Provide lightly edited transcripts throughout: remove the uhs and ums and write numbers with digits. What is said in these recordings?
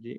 جی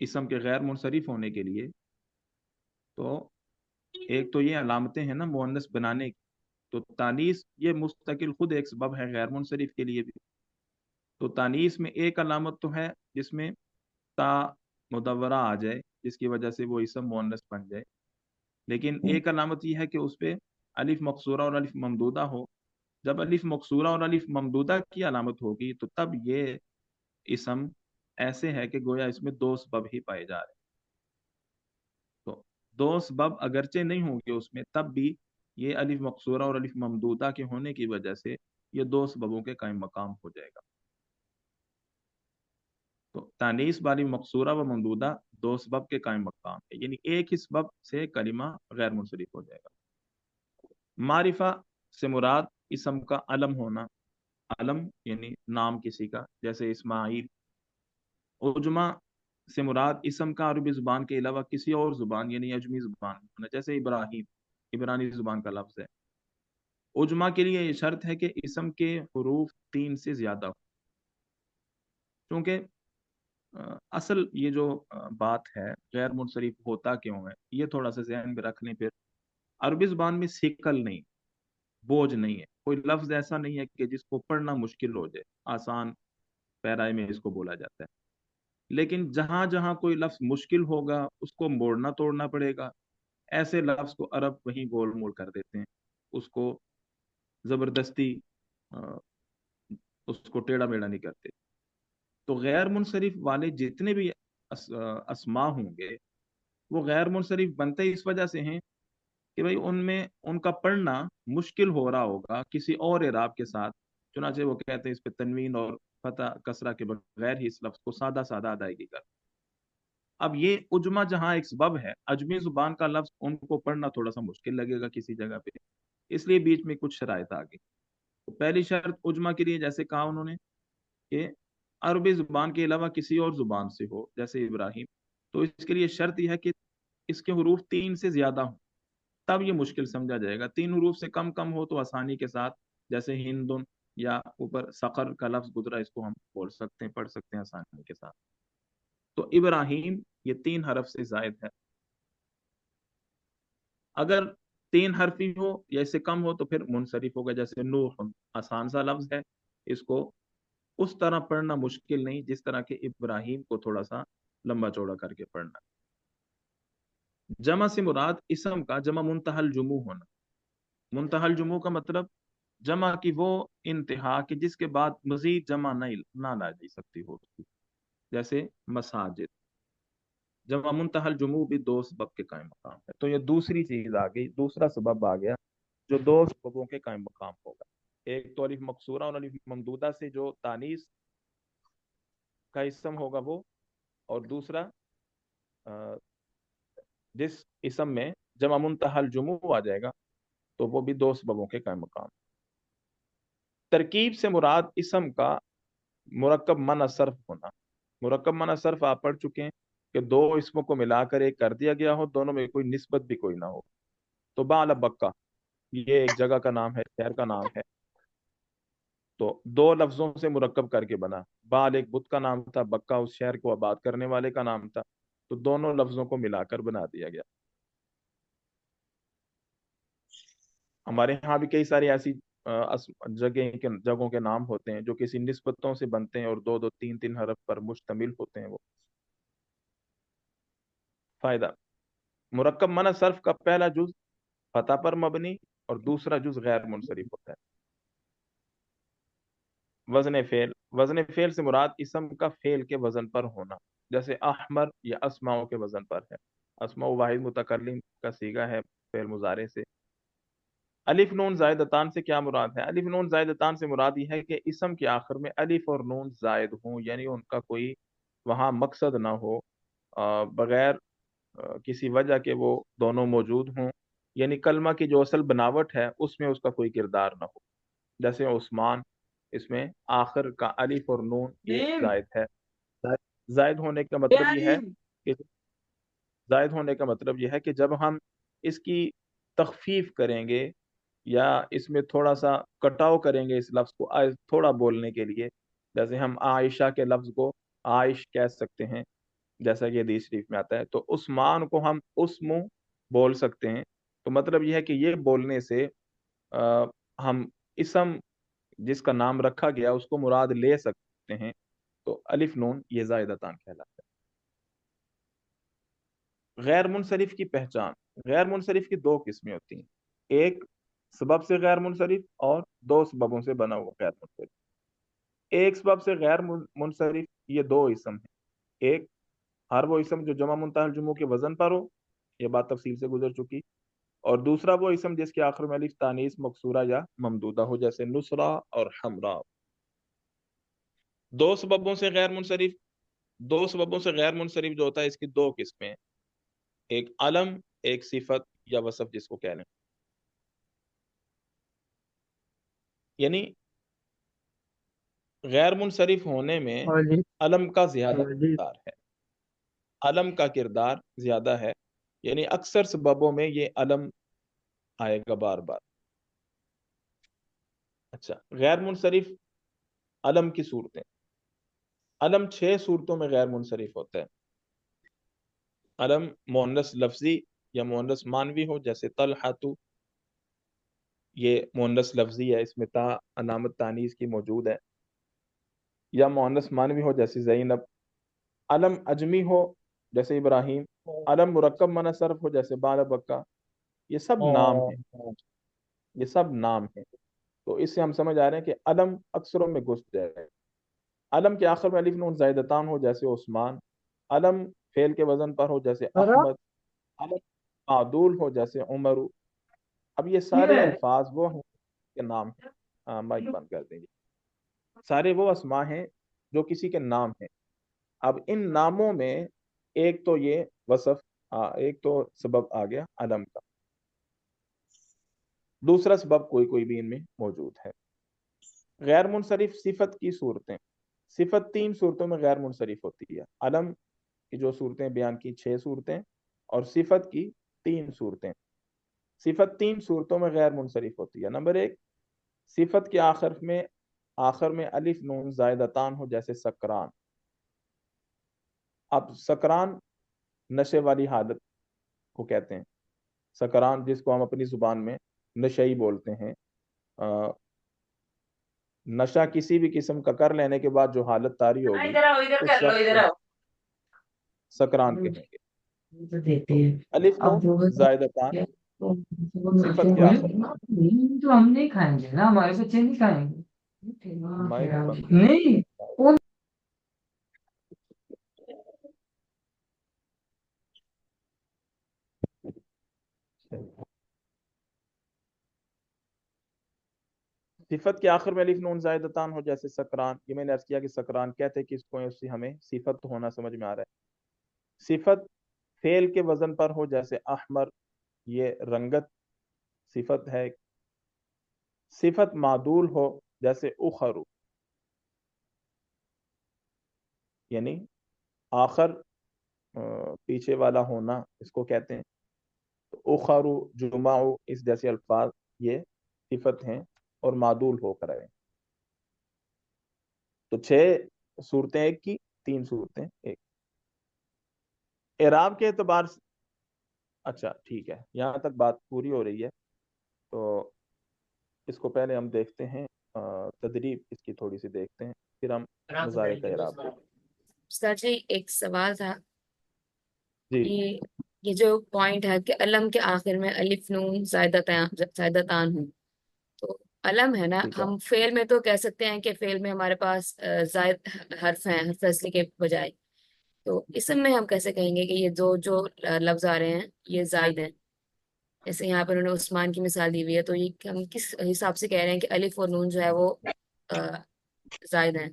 اسم کے غیر منصرف ہونے کے لیے تو ایک تو یہ علامتیں ہیں نا مؤنث بنانے کی، تو تانیث یہ مستقل خود ایک سبب ہے غیر منصرف کے لیے بھی۔ تو تانیث میں ایک علامت تو ہے جس میں تا مدورہ آ جائے، جس کی وجہ سے وہ اسم مؤنث بن جائے، لیکن ایک علامت یہ ہے کہ اس پہ الف مقصورہ اور الف ممدودہ ہو۔ جب الف مقصورہ اور الف ممدودہ کی علامت ہوگی تو تب یہ اسم ایسے ہے کہ گویا اس میں دو سبب ہی پائے جا رہے ہیں۔ تو دو سبب اگرچہ نہیں ہوں گے اس میں، تب بھی یہ الف مقصورہ اور الف ممدودہ کے ہونے کی وجہ سے یہ دو سببوں کے قائم مقام ہو جائے گا۔ تو تانیث والی مقصورہ و ممدودہ دو سبب کے قائم مقام ہے، یعنی ایک ہی سبب سے کلمہ غیر منصرف ہو جائے گا۔ معرفہ سے مراد اسم کا علم ہونا، علم یعنی نام کسی کا، جیسے اسماعیل۔ عجمہ سے مراد اسم کا عربی زبان کے علاوہ کسی اور زبان یعنی عجمی زبان ہونا، جیسے ابراہیم عبرانی زبان کا لفظ ہے۔ عجمہ کے لیے یہ شرط ہے کہ اسم کے حروف 3 سے زیادہ ہو، کیونکہ اصل یہ جو بات ہے غیر منصرف ہوتا کیوں ہے، یہ تھوڑا سا ذہن میں رکھ لیں۔ پھر عربی زبان میں ثقل نہیں، بوجھ نہیں ہے، کوئی لفظ ایسا نہیں ہے کہ جس کو پڑھنا مشکل ہو جائے، آسان پیرائے میں اس کو بولا جاتا ہے۔ لیکن جہاں جہاں کوئی لفظ مشکل ہوگا اس کو موڑنا توڑنا پڑے گا، ایسے لفظ کو عرب وہیں گول مول کر دیتے ہیں، اس کو زبردستی اس کو ٹیڑھا میڑھا نہیں کرتے۔ تو غیر منصرف والے جتنے بھی اسما ہوں گے وہ غیر منصرف بنتے اس وجہ سے ہیں کہ بھئی ان میں ان کا پڑھنا مشکل ہو رہا ہوگا کسی اور اعراب کے ساتھ، چنانچہ وہ کہتے ہیں اس پہ تنوین اور فتح کسرہ کے بغیر ہی اس لفظ کو سادہ سادہ ادائیگی کر۔ اب یہ عجمہ جہاں ایک سبب ہے، عجمی زبان کا لفظ ان کو پڑھنا تھوڑا سا مشکل لگے گا کسی جگہ پہ، اس لیے بیچ میں کچھ شرائط آ گئی۔ تو پہلی شرط عجمہ کے لیے جیسے کہا انہوں نے کہ عربی زبان کے علاوہ کسی اور زبان سے ہو، جیسے ابراہیم، تو اس کے لیے شرط یہ ہے کہ اس کے حروف 3 سے زیادہ ہوں، تب یہ مشکل سمجھا جائے گا۔ 3 حروف سے کم کم ہو تو آسانی کے ساتھ، جیسے ہندن یا اوپر سقر کا لفظ گزرا، اس کو ہم بول سکتے ہیں، پڑھ سکتے ہیں آسانی کے ساتھ۔ تو ابراہیم یہ 3 حرف سے زائد ہے۔ اگر 3 حرفی ہو یا اس سے کم ہو تو پھر منصرف ہوگا، جیسے نوح، آسان سا لفظ ہے، اس کو اس طرح پڑھنا مشکل نہیں جس طرح کہ ابراہیم کو تھوڑا سا لمبا چوڑا کر کے پڑھنا۔ جمع سے مراد اسم کا جمع منتہی الجموع ہونا۔ منتہی الجموع کا مطلب جمع کی وہ انتہا کہ جس کے بعد مزید جمع نہ لا جا سکتی ہو، جیسے مساجد۔ جمع منتہی الجموع بھی 2 سبب کے قائم مقام ہے۔ تو یہ دوسری چیز آ گئی، دوسرا سبب آ گیا جو 2 سببوں کے قائم مقام ہوگا۔ ایک تو الف مقصورہ اور الف ممدودہ سے جو تانیث کا اسم ہوگا وہ، اور دوسرا جس اسم میں جمع منتہی الجموع آ جائے گا تو وہ بھی 2 سببوں کے قائم مقام۔ ترکیب سے مراد اسم کا مرکب منع صرف ہونا۔ مرکب منع صرف آپ پڑھ چکے ہیں کہ 2 اسموں کو ملا کر ایک کر دیا گیا ہو، دونوں میں کوئی نسبت بھی کوئی نہ ہو۔ تو بال بکہ یہ ایک جگہ کا نام ہے، شہر کا نام ہے، تو 2 لفظوں سے مرکب کر کے بنا۔ بال ایک بت کا نام تھا، بکہ اس شہر کو آباد کرنے والے کا نام تھا، تو دونوں لفظوں کو ملا کر بنا دیا گیا۔ ہمارے ہاں بھی کئی ساری ایسی جگہوں کے نام ہوتے ہیں جو کسی نسبتوں سے بنتے ہیں اور 2 3 حرف پر مشتمل ہوتے ہیں۔ وہ فائدہ، مرکب منع صرف کا پہلا جز فتح پر مبنی اور دوسرا جز غیر منصرف ہوتا ہے۔ وزن فعل، وزن فعل سے مراد اسم کا فعل کے وزن پر ہونا، جیسے احمر یا اسماؤ کے وزن پر ہے۔ اسماء واحد متکلم کا صیغہ ہے فعل مضارع سے۔ الف نون زائدتان سے کیا مراد ہے؟ الف نون زائدتان سے مراد یہ ہے کہ اسم کے آخر میں الف اور نون زائد ہوں، یعنی ان کا کوئی وہاں مقصد نہ ہو، بغیر کسی وجہ کے وہ دونوں موجود ہوں، یعنی کلمہ کی جو اصل بناوٹ ہے اس میں اس کا کوئی کردار نہ ہو۔ جیسے عثمان، اس میں آخر کا الف اور نون یہ زائد ہے۔ زائد ہونے کا مطلب یہ ہے کہ زائد ہونے کا مطلب یہ ہے کہ جب ہم اس کی تخفیف کریں گے یا اس میں تھوڑا سا کٹاؤ کریں گے اس لفظ کو تھوڑا بولنے کے لیے، جیسے ہم عائشہ کے لفظ کو عائش کہہ سکتے ہیں، جیسا کہ حدیث شریف میں آتا ہے. تو عثمان کو ہم اسم بول سکتے ہیں. تو مطلب یہ ہے کہ یہ بولنے سے ہم اسم جس کا نام رکھا گیا اس کو مراد لے سکتے ہیں. تو الف نون یہ زائدتان کہلاتا ہے. غیر منصرف کی پہچان. غیر منصرف کی دو قسمیں ہوتی ہیں. ایک سبب سے غیر منصرف اور دو سببوں سے بنا ہوا غیر منصرف. ایک سبب سے غیر منصرف یہ دو اسم ہیں. ایک ہر وہ اسم جو جمع منتہی الجموع کے وزن پر ہو، یہ بات تفصیل سے گزر چکی. اور دوسرا وہ اسم جس کے آخر میں الف تانیث مکسورہ یا ممدودہ ہو، جیسے نصرہ اور حمراء. دو سببوں سے غیر منصرف جو ہوتا ہے اس کی دو قسمیں، ایک علم ایک صفت یا وصف جس کو کہہ لیں. یعنی غیر منصرف ہونے میں علم کا زیادہ کردار ہے. علم کا کردار زیادہ ہے، یعنی اکثر سببوں میں یہ علم آئے گا بار بار. اچھا، غیر منصرف علم کی صورتیں. علم 6 صورتوں میں غیر منصرف ہوتا ہے. علم مؤنث لفظی یا مؤنث مانوی ہو، جیسے طلحۃ، یہ مؤنث لفظی ہے، اس میں تا علامت تانیث کی موجود ہے. یا مؤنث مانوی ہو جیسے زینب. علم اجمی ہو جیسے ابراہیم. علم مرکب منع صرف ہو جیسے بال بکا. یہ سب نام ہیں، یہ سب نام ہیں. تو اس سے ہم سمجھ آ رہے ہیں کہ علم اکثروں میں گھس جائے گا. علم کے آخر میں الف نون زائدتان ہو جیسے عثمان. علم فعل کے وزن پر ہو جیسے احمد. علم معدول ہو جیسے عمر. اب یہ سارے الفاظ وہ ہیں کہ نام ہیں. مائک بند کر دیں گے. سارے وہ اسماء ہیں جو کسی کے نام ہیں. اب ان ناموں میں ایک تو یہ وصف، ایک تو سبب آ گیا علم کا، دوسرا سبب کوئی بھی ان میں موجود ہے. غیر منصرف صفت کی صورتیں. صفت 3 صورتوں میں غیر منصرف ہوتی ہے. علم کی جو صورتیں بیان کی 6 صورتیں، اور صفت کی 3 صورتیں. صفت 3 صورتوں میں غیر منصرف ہوتی ہے. نمبر 1، صفت کے آخر میں الف نون زائدتان ہو جیسے سکران. اب سکران نشے والی حالت کو کہتے ہیں. سکران جس کو ہم اپنی زبان میں نشئی بولتے ہیں. نشہ کسی بھی قسم کا کر لینے کے بعد جو حالت طاری ہوگی اس وقت سکران کہیں گے. الف نون زائدتان صفت کے آخر تو ہم نہیں کھائیں گے نا، ہمارے بچے نہیں کھائیں گے. مائک بند. نہیں صفت کے آخر میں الف نون زائدتان ہو جیسے سکران. یہ میں نے عرض کیا کہ سکران کہتے کس کو ہے، اس سے ہمیں صفت ہونا سمجھ میں آ رہا ہے. صفت فعل کے وزن پر ہو جیسے احمر، یہ رنگت صفت ہے. صفت معدول ہو جیسے اخرو، یعنی آخر پیچھے والا ہونا اس کو کہتے ہیں. تو اخرو، جمعو، اس جیسے الفاظ یہ صفت ہیں اور معدول ہو کر آئے. تو 6 صورتیں ایک کی، 3 صورتیں ایک. اعراب کے اعتبار سے اچھا ٹھیک ہے، یہاں تک بات پوری ہو رہی ہے. تو اس کو پہلے ہم دیکھتے ہیں، تدریب اس کی تھوڑی سی دیکھتے ہیں، پھر ہم مضارع کا اعراب دیکھتے ہیں. استاد جی ایک سوال تھا. جی یہ جو پوائنٹ ہے کہ علم کے آخر میں الف نون زائدتان ہوں، تو علم ہے نا، ٹھیک ہے. ہم فعل میں تو کہہ سکتے ہیں کہ فعل میں ہمارے پاس زائد حرف ہیں، حرف اصلی کے بجائے. تو اسم میں ہم کیسے کہیں گے کہ یہ جو لفظ آ رہے ہیں یہ زائد ہیں؟ جیسے یہاں پر انہوں نے عثمان کی مثال دی ہوئی ہے، تو یہ ہم کس حساب سے کہہ رہے ہیں کہ الف اور نون جو ہے وہ زائد ہیں؟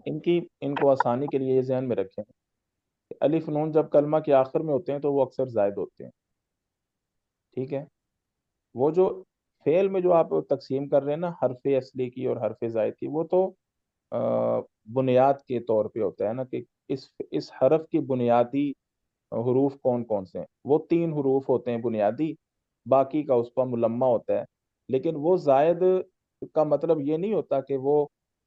ان کو آسانی کے لیے یہ ذہن میں رکھیں کہ الف نون جب کلمہ کے آخر میں ہوتے ہیں تو وہ اکثر زائد ہوتے ہیں. ٹھیک ہے. وہ جو فعل میں جو آپ تقسیم کر رہے ہیں نا حرف اصلی کی اور حرف زائد کی، وہ تو بنیاد کے طور پہ ہوتا ہے نا کہ اس حرف کی بنیادی حروف کون کون سے ہیں. وہ 3 حروف ہوتے ہیں بنیادی، باقی کا اس پر ملمہ ہوتا ہے. لیکن وہ زائد کا مطلب یہ نہیں ہوتا کہ وہ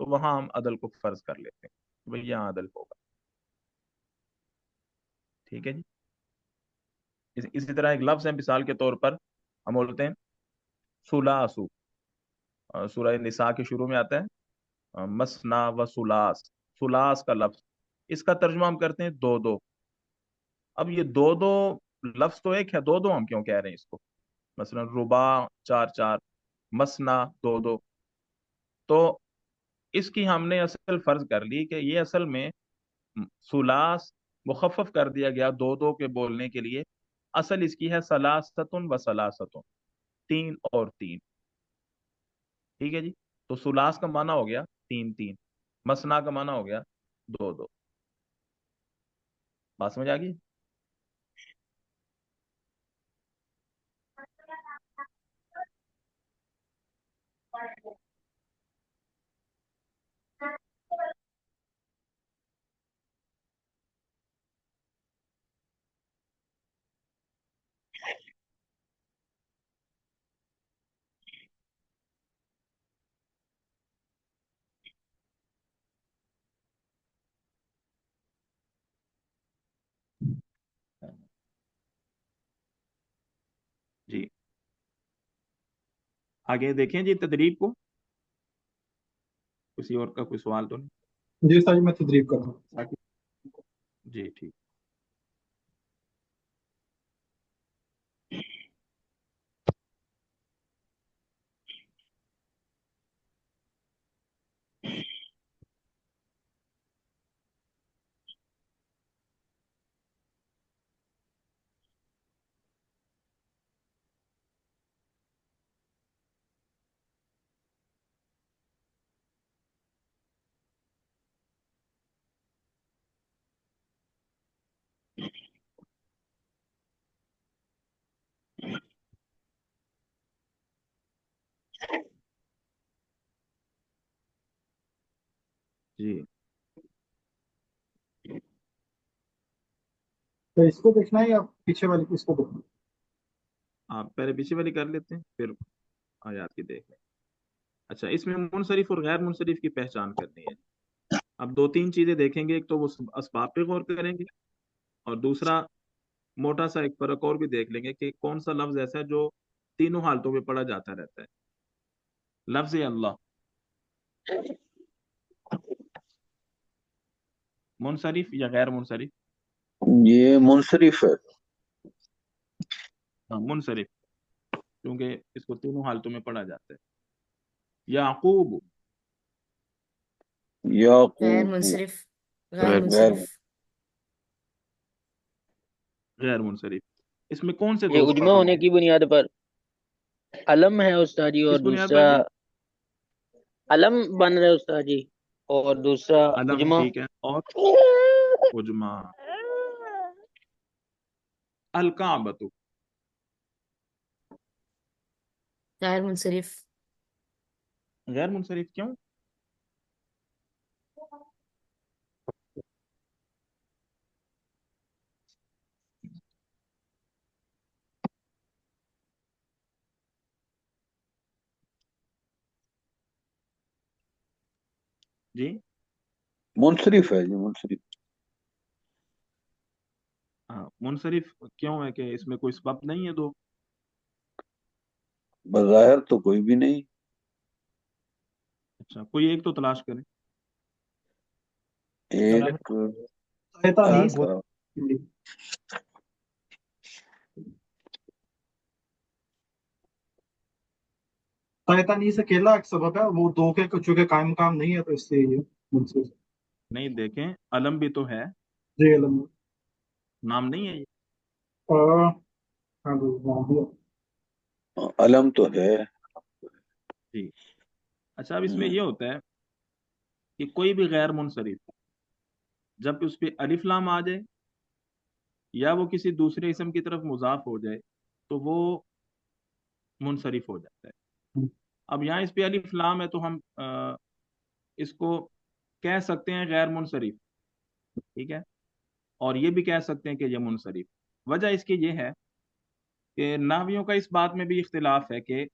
تو وہاں ہم عدل کو فرض کر لیتے ہیں کہ بھئی یہاں عدل ہوگا. ٹھیک ہے جی. اسی طرح ایک لفظ ہے مثال کے طور پر ہم بولتے ہیں سلاسو. سورہ نساء کے شروع میں آتا ہے مسنا و سلاس. سلاس کا لفظ اس کا ترجمہ ہم کرتے ہیں دو دو. اب یہ دو دو لفظ تو ایک ہے، دو دو ہم کیوں کہہ رہے ہیں اس کو؟ مثلا ربا چار چار، مسنا دو دو. تو اس کی ہم نے اصل فرض کر لی کہ یہ اصل میں سلاس مخفف کر دیا گیا دو دو کے بولنے کے لیے. اصل اس کی ہے سلاستن و سلاستن، تین اور تین. ٹھیک ہے جی. تو سلاس کا معنی ہو گیا تین تین، مسنا کا معنی ہو گیا دو دو. بات سمجھ آ گئی؟ جی آگے دیکھیں جی تدریب کو. کسی اور کا کوئی سوال تو نہیں؟ جی سر میں تدریب کر رہا ہوں. جی ٹھیک. جی تو اس کو دیکھنا ہے یا پیچھے والے کو اس کو دیکھنا ہے؟ آپ پہلے پیچھے والی کر لیتے ہیں پھر آیات کی دیکھ لیں. اچھا اس میں منصرف اور غیر منصرف کی پہچان کرنی ہے. اب دو تین چیزیں دیکھیں گے. ایک تو وہ اسباب پہ غور کریں گے، اور دوسرا موٹا سا ایک فرق اور بھی دیکھ لیں گے کہ کون سا لفظ ایسا ہے جو تینوں حالتوں میں پڑھا جاتا رہتا ہے. لفظ اللہ منصرف یا غیر منصرف؟ یہ منصرف ہے. ہاں منصرف، کیونکہ اس کو تینوں حالتوں میں پڑھا جاتا ہے. یعقوب غیر یعقوب منصرف. غیر غیر منصرف. غیر منصرف. اس میں کون سے یہ دو اجماع فرق ہونے ہیں؟ کی بنیاد پر علم ہے استاد جی، اور کس بنیاد دوسرا پر جی؟ علم بن رہا ہے استاد جی، اور دوسرا علم اجماع. ٹھیک ہے، اور اجماع. الکعبۃ غیر منصرف. غیر منصرف کیوں؟ جی منصرف ہے جی، منصرف. ہاں منصرف کیوں ہے کہ اس میں کوئی سبب نہیں ہے دو؟ بظاہر تو کوئی بھی نہیں. اچھا کوئی ایک تو تلاش کریں. ایک شیطانیس کا شیطانیس اکیلا ایک سبب ہے، وہ دو کے چونکہ قائم مقام نہیں ہے تو اس لیے یہ منصرف. نہیں دیکھیں علم بھی تو ہے، جی علم. نام نہیں ہے یہ. ہاں جی ہاں جی. علم تو ہے. جی اچھا اب اس میں یہ ہوتا ہے کہ کوئی بھی غیر منصرف جب اس پہ الف لام آ جائے یا وہ کسی دوسرے اسم کی طرف مضاف ہو جائے تو وہ منصرف ہو جاتا ہے. اب یہاں اس پہ الف لام ہے تو ہم اس کو کہہ سکتے ہیں غیر منصرف، ٹھیک ہے، اور یہ بھی کہہ سکتے ہیں کہ یہ منصرف. وجہ اس کی یہ ہے کہ نحویوں کا اس بات میں بھی اختلاف ہے کہ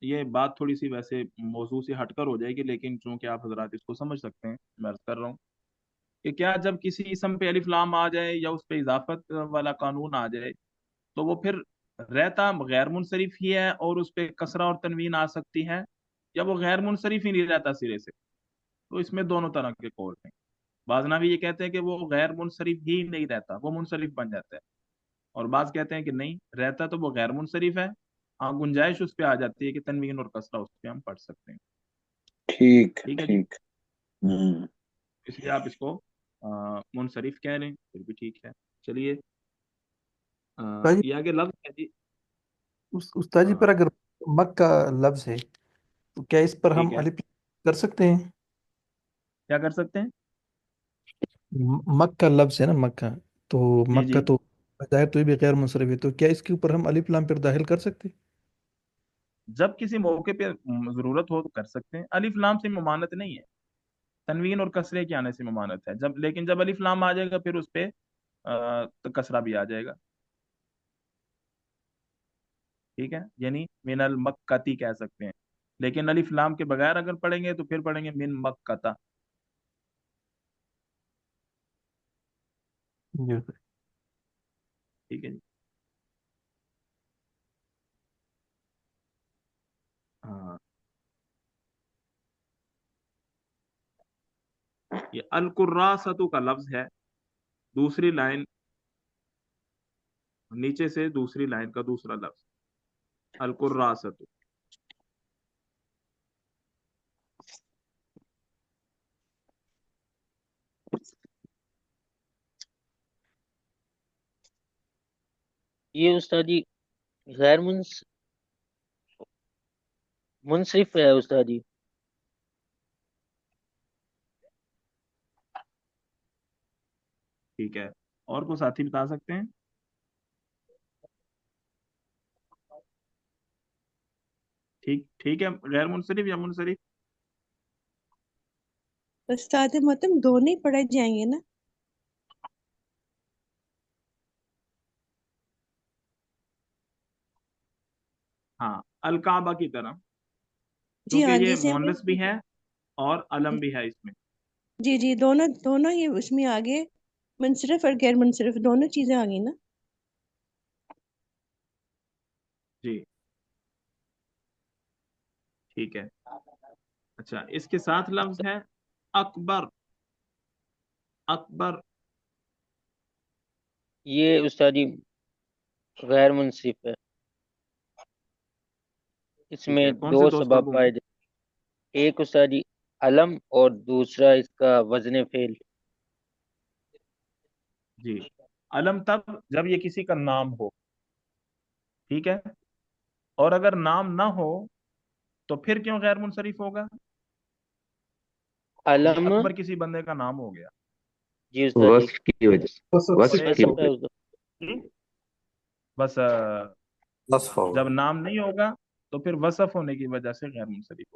یہ بات تھوڑی سی ویسے موضوع سے ہٹ کر ہو جائے گی، لیکن چونکہ آپ حضرات اس کو سمجھ سکتے ہیں میں عرض کر رہا ہوں کہ کیا جب کسی اسم پہ الف لام آ جائے یا اس پہ اضافت والا قانون آ جائے تو وہ پھر رہتا غیر منصرف ہی ہے اور اس پہ کسرہ اور تنوین آ سکتی ہے، یا وہ غیر منصرف ہی نہیں رہتا سرے سے؟ تو اس میں دونوں طرح کے قول ہیں۔ بعض ناوی یہ کہتے ہیں کہ وہ غیر منصرف ہی نہیں رہتا، وہ منصرف بن جاتا ہے، اور بعض کہتے ہیں کہ نہیں رہتا تو وہ غیر منصرف ہے، ہاں گنجائش اس پہ آ جاتی ہے کہ تنوین اور کسرہ اس پہ ہم پڑھ سکتے ہیں۔ ٹھیک ٹھیک ہے جی، ٹھیک۔ ہوں۔ اس لیے آپ اس کو منصرف کہہ لیں پھر بھی ٹھیک ہے۔ چلیے استاد جی یہ آگے لفظ ہے جی۔ استاد جی پر اگر مک کا لفظ ہے تو کیا اس پر ٹھیک ہم ہے، الف کر سکتے ہیں؟ کیا کر سکتے ہیں؟ مک کا لفظ ہے نا، مکہ، تو جی مکہ جی، تو ظاہر تو یہ بھی غیر منصرف ہے، تو کیا اس کے اوپر ہم الف لام پھر داخل کر سکتے ہیں؟ جب کسی موقع پہ ضرورت ہو تو کر سکتے ہیں، الف لام سے ممانت نہیں ہے، تنوین اور کسرے کے آنے سے ممانت ہے، لیکن جب الف لام آ جائے گا پھر اس پہ تو کسرہ بھی آ جائے گا۔ ٹھیک ہے، یعنی من المکتی کہہ سکتے ہیں، لیکن الف لام کے بغیر اگر پڑھیں گے تو پھر پڑھیں گے من مکتا۔ جی استاد۔ ٹھیک ہے جی، ہاں یہ القراست کا لفظ ہے، دوسری لائن نیچے سے دوسری لائن کا دوسرا لفظ القراست۔ یہ استاد جی غیر منصرف ہے استاد جی۔ ٹھیک ہے، اور کو ساتھی بتا سکتے ہیں؟ ٹھیک ہے، غیر منصرف یا منصرف؟ استاد محترم دونوں ہی پڑھے جائیں گے نا؟ ہاں الکعبہ کی طرح، جی کیونکہ ہاں، یہ جیسے ہمیں مونس بھی ہے اور علم بھی ہے اس میں۔ جی جی دونوں دونوں ہی اس میں آگے منصرف اور غیر منصرف دونوں چیزیں آ گئی نا؟ جی ٹھیک ہے، اچھا اس کے ساتھ لفظ ہے اکبر۔ اکبر یہ استاد جی غیر منصرف ہے، اس ٹھیک میں ہے، کون سے دو دو سبب سبب ہوں گے؟ پائے جاتے، ایک استاد جی علم اور دوسرا اس کا وزن فعل۔ جی علم تب جب یہ کسی کا نام ہو، ٹھیک ہے، اور اگر نام نہ ہو تو پھر کیوں غیر منصرف ہوگا؟ یہ علم اکبر کسی بندے کا نام ہو گیا، جی استاد جی وصف کی وجہ سے، وصف کی وصف وجہ ہے سے۔ استاد۔ بس وصف ہوگا۔ جب نام نہیں ہوگا تو پھر وصف ہونے کی وجہ سے غیر منصرف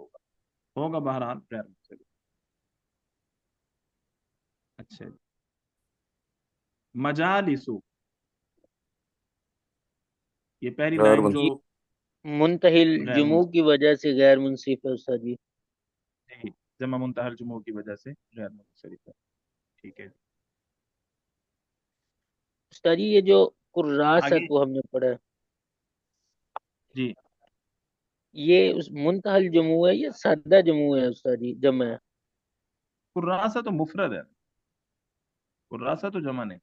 ہوگا بہرحال غیر منصرف۔ اچھا جی، مجالسو، یہ پہلی غیر لائن جو یہ منتحل غیر جموع منصرف، کی وجہ سے غیر منصرف ہے استاد جی۔ جی جمع منتہر جموع کی وجہ سے غیر منصرف ہے۔ ٹھیک ہے استاد جی یہ جو قراست آگے کو ہم نے پڑھا ہے، جی، یہ اس منتحل جموع ہے یا سادہ جموع ہے استاد جی، جمع ہے؟ قراصہ تو مفرد ہے، قراصہ تو جمع نہیں۔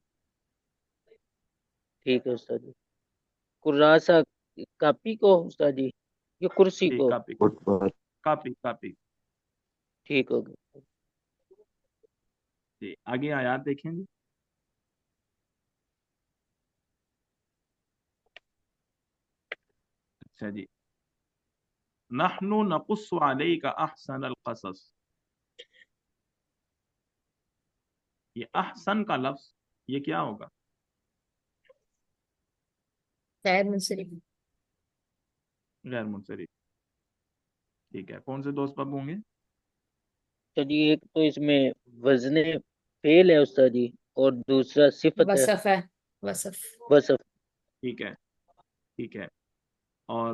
ٹھیک ہے استاد جی، قراصہ کاپی کو استاد جی یا کرسی جی کو؟ Copy fit copy copy. ٹھیک ہو گیا۔ جی آگے آیات دیکھیں جی۔ اچھا جی، نحن نقص علیک احسن القصص، یہ احسن کا لفظ یہ کیا ہوگا؟ غیر منصرف۔ غیر منصرف۔ ٹھیک ہے، کون سے دو سبب ہوں گے؟ استاد جی ایک تو اس میں وزن فعل ہے استاد جی، اور دوسرا صفت ہے وصف ہے، وصف۔ وصف۔ ٹھیک ہے ٹھیک ہے، اور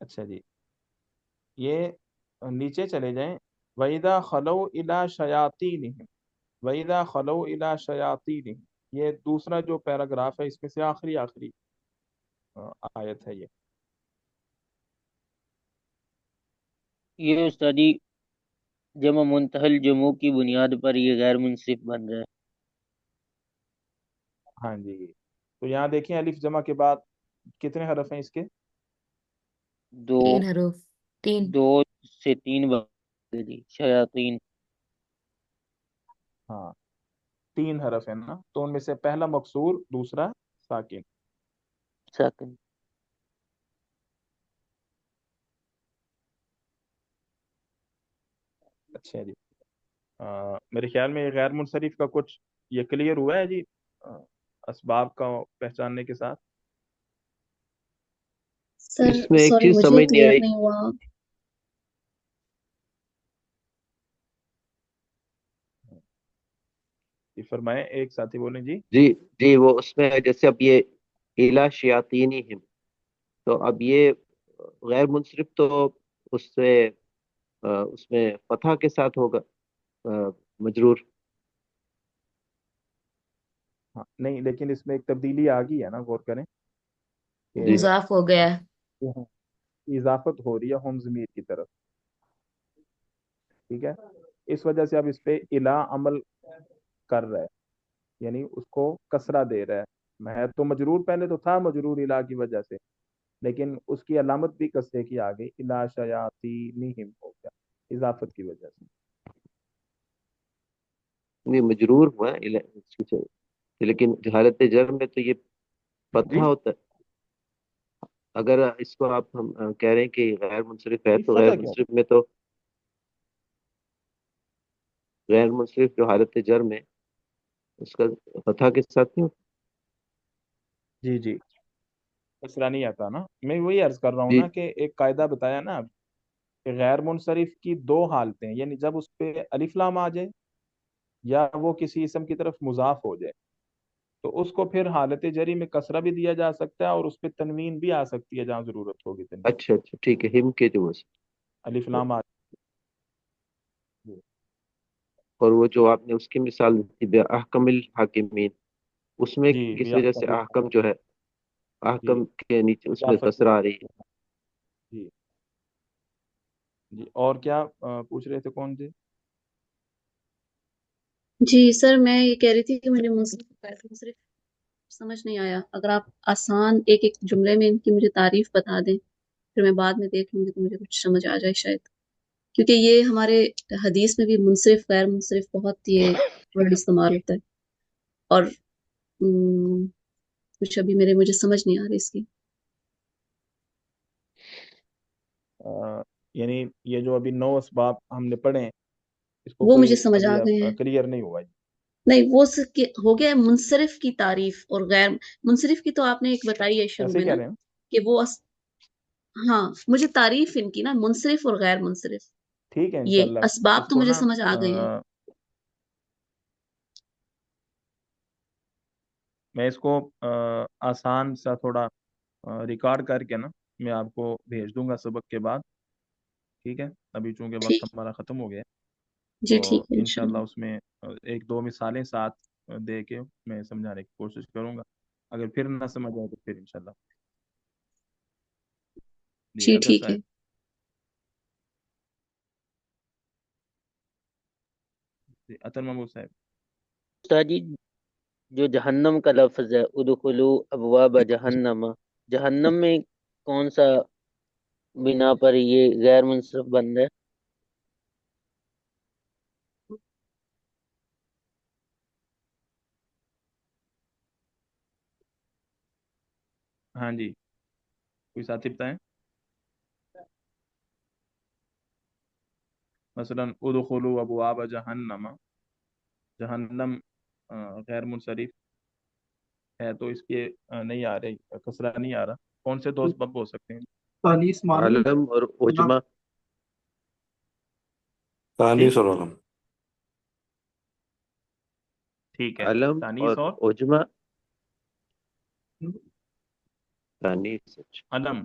اچھا جی، یہ نیچے چلے جائیں. وَإِذَا خَلَوْا إِلَى شَيَاطِينِهِمْ وَإِذَا خَلَوْا إِلَى شَيَاطِينِهِمْ، یہ دوسرا جو پیراگراف ہے اس میں سے آخری آیت ہے یہ. یہ استاد جی جمع منتہل جموں کی بنیاد پر یہ غیر منصف بن رہا ہے. ہاں جی، تو یہاں دیکھیں الف جمع کے بعد کتنے حرف ہیں اس کے؟ دو 3 حروف. 3. 2 سے 3 بن جی شیاطین. ہاں 3 حرف ہیں نا، تو ان میں سے پہلا مکسور، دوسرا ساکن. ساکن. اچھا جی، میرے خیال میں یہ غیر منصرف کا کچھ یہ کلیئر ہوا ہے جی، اسباب کا پہچاننے کے ساتھ. سر اس میں ایک سوری، چیز مجھے سمجھ نہیں کلیئر آئی. نہیں ہوا. جی فرمائیں، ایک ساتھی بولیں جی. جی جی، وہ اس میں جیسے اب یہ الا شیاطینہم، تو اب یہ غیر منصرف تو اس سے اس میں فتح کے ساتھ ہوگا مجرور. ہاں نہیں، لیکن اس میں ایک تبدیلی آ گئی ہے نا، غور کریں کہ جی مضاف ہو گیا ہے. اضافت ہو رہی ہے ہم ضمیر کی طرف. ٹھیک ہے، اس وجہ سے اب اس پہ الا عمل کر رہا ہے، یعنی اس کو کسرہ دے رہا ہے تو مجرور پہلے تو تھا مجرور الا کی وجہ سے، لیکن اس کی علامت بھی کسرے کی آ گئی، الا شیاطینہم ہو گیا اضافت کی وجہ سے. نہیں مجرور ہوا ہے لیکن حالت جر میں تو یہ فتح جی ہوتا ہے. اگر اس کو آپ ہم کہہ رہے ہیں کہ غیر منصرف ہے جی، تو غیر فتح کیا؟ منصرف میں تو غیر منصرف جو حالت جر میں اس کا فتح کے ساتھ نہیں ہوتا. جی جی، کسرہ نہیں آتا نا. میں وہی عرض کر رہا ہوں جی نا کہ ایک قاعدہ بتایا نا کہ غیر منصرف کی 2 حالتیں، یعنی جب اس پہ الف لام آ جائے یا وہ کسی اسم کی طرف مضاف ہو جائے، تو اس کو پھر حالت جری میں کسرہ بھی دیا جا سکتا ہے اور اس پہ تنوین بھی آ سکتی ہے جہاں ضرورت ہوگی تنوین. اچھا اچھا ٹھیک ہے، ہم کے جو الف لام آ جی اور وہ جو آپ نے اس کی مثال دی بے احکم الحاکمین، اس میں جی کس وجہ سے بیاقتبی، احکم جو ہے جی احکم کے نیچے اس میں اضافت کی کسرہ آ وجہ رہی ہے. سے. جی جی، اور کیا پوچھ رہے تھے کون جی؟ جی سر، میں یہ کہہ رہی تھی کہ مجھے منصرف سمجھ نہیں آیا. اگر آپ آسان ایک ایک جملے میں ان کی مجھے تعریف بتا دیں، پھر میں بعد میں دیکھ لوں گی تو مجھے کچھ سمجھ آ جائے شاید. کیونکہ یہ ہمارے حدیث میں بھی منصرف غیر منصرف بہت یہ ورڈ استعمال ہوتا ہے، اور کچھ ابھی مجھے سمجھ نہیں آ رہی اس کی. یعنی یہ جو ابھی 9 اسباب ہم نے پڑھے ہیں، اس کو وہ مجھے کوئی سمجھ ابھی آ گئے ہیں. کلیئر نہیں ہوا. نہیں، وہ ہو گیا منصرف کی تعریف، اور غیر منصرف کی تو آپ نے ایک بتائی ہے شروع ایسے میں کہہ نا، رہے ہیں. کہ وہ ہاں مجھے تعریف ان کی نا منصرف اور غیر منصرف، ٹھیک ہے یہ انشاءاللہ اسباب اس تو کو مجھے نا سمجھ آ گئے ہیں. میں اس کو آسان سا تھوڑا ریکارڈ کر کے نا میں آپ کو بھیج دوں گا سبق کے بعد. ٹھیک ہے، ابھی چونکہ وقت ٹھیک، ہمارا ختم ہو گیا ہے، جی تو ٹھیک ہے انشاءاللہ انشاءاللہ. اس میں 1-2 مثالیں ساتھ دے کے میں سمجھانے کی کوشش کروں گا. اگر پھر نہ سمجھ آئے تو پھر انشاءاللہ. جی جی اطہر ٹھیک ہے. صاحب. جی اطہر محمود صاحب. استاد جی جو جہنم کا لفظ ہے ادخلوا ابواب جہنم، جہنم میں کون سا بنا پر یہ غیر منصرف بن ہے؟ ہاں جی، کوئی ساتھی بتائیں. مثلا ادخلوا ابواب جہنم، جہنم غیر منصرف ہے تو اس کے نہیں آ رہی، کسرہ نہیں آ رہا. کون سے 2 اسباب ہو سکتے ہیں؟ تانیس معلوم عالم اور عجمہ. جی تانیس اور علم. ٹھیک ہے، علم اور تانیس اور عجمہ. تانیس. علم.